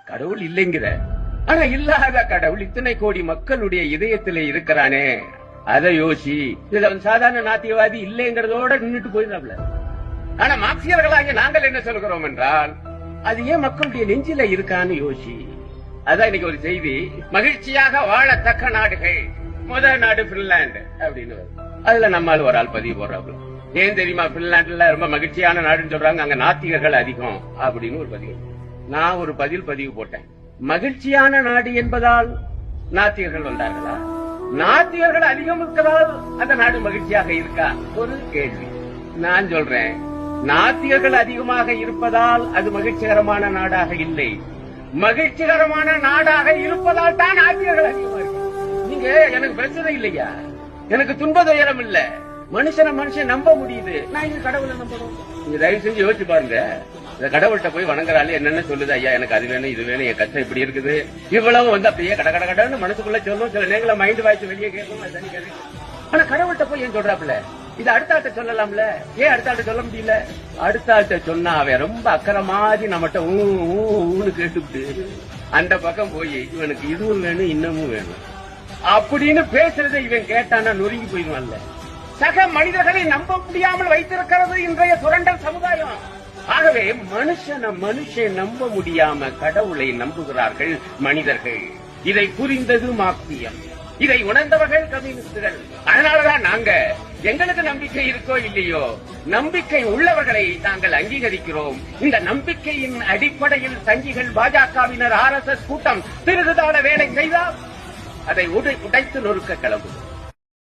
கடவுள் இல்லைங்கிற, ஆனா இல்லாத கடவுள் இத்தனை கோடி மக்களுடைய இதயத்திலே இருக்கிறானே, அதை யோசி. இதுல சாதாரண நாத்திகவாதி இல்லைங்கிறதோட நின்றுட்டு போயிடலாம்ல. ஆனா மார்க்சியர்களாகிய நாங்கள் என்ன சொல்கிறோம் என்றால், அது ஏன் மக்களுடைய நெஞ்சில இருக்கான்னு யோசி. அதான் இன்னைக்கு ஒரு செய்தி, மகிழ்ச்சியாக வாழத்தக்க நாடுகள், முதல் நாடு பின்லாந்து அப்படின்னு. அதுல நம்மால் ஒரு ஆள் பதிவு போடுறாப்புல. ஏன் தெரியுமா பின்லாந்துல ரொம்ப மகிழ்ச்சியான நாடுன்னு சொல்றாங்க, அங்க நாத்திகர்கள் அதிகம் அப்படின்னு ஒரு பதிவு. நான் ஒரு பதிவு போட்டேன். மகிழ்ச்சியான நாடு என்பதால் நாத்திகர்கள் வந்தார்களா? நாத்திகர்கள் அதிகம் இருக்கிறதால் அந்த நாடு மகிழ்ச்சியாக இருக்கா? ஒரு கேள்வி. நான் சொல்றேன், நாத்திகர்கள் அதிகமாக இருப்பதால் அது மகிழ்ச்சிகரமான நாடாக இல்லை, மகிழ்ச்சிகரமான நாடாக இருப்பதால் தான் நாத்திகர்கள் அதிகமாக இருக்கு. நீங்க எனக்கு பிரச்சனை இல்லையா, எனக்கு துன்ப துயரம் இல்ல, மனுஷன் நம்ப முடியுது, நான் இது கடவுளை நம்பணும். நீங்க தயவு செஞ்சு யோசிச்சு பாருங்க. இந்த கடவுள்கிட்ட போய் வணங்குறாள் என்னென்ன சொல்லுது, ஐயா எனக்கு அது வேணும் இது வேணும், என் கஷ்டம் இப்படி இருக்குது, இவ்வளவு வந்து அப்படியே கடன்னு மனசுக்குள்ள சொல்லும். சில நேரங்கள மைண்ட் வாய்ஸ் வெளியே கேட்கும், தனி கேள்வி. ஆனா கடவுள்கிட்ட போய் ஏன் சொல்றாப்புல? இது அடுத்த ஆள்கிட்ட சொல்லலாம்ல, ஏன் அடுத்த ஆள்கிட்ட சொல்ல முடியல? அடுத்த ஆள்கிட்ட சொன்னா அவன் ரொம்ப அக்கறை மாதிரி நம்மகிட்ட ஊன்னு கேட்டுவிட்டு அந்த பக்கம் போய் இவனுக்கு இதுவும் வேணும் இன்னமும் வேணும் அப்படின்னு பேசுறதை இவன் கேட்டானா நொறுங்கி போயிடுவான்ல. சக மனிதர்களை நம்ப முடியாமல் வைத்திருக்கிறது இன்றைய சுரண்டல் சமுதாயம். ஆகவே மனுஷன் நம்ப முடியாம கடவுளை நம்புகிறார்கள் மனிதர்கள். இதை புரிந்தது மார்க்சியம், இதை உணர்ந்தவர்கள் கம்யூனிஸ்டுகள். அதனாலதான் நாங்க எங்களுக்கு நம்பிக்கை இருக்கோ இல்லையோ, நம்பிக்கை உள்ளவர்களை நாங்கள் அங்கீகரிக்கிறோம். இந்த நம்பிக்கையின் அடிப்படையில் சங்கிகள், பாஜகவினர், RSS கூட்டம் திருகுதான வேலை செய்தால் அதை உடைத்து நொறுக்க கிளம்பும்.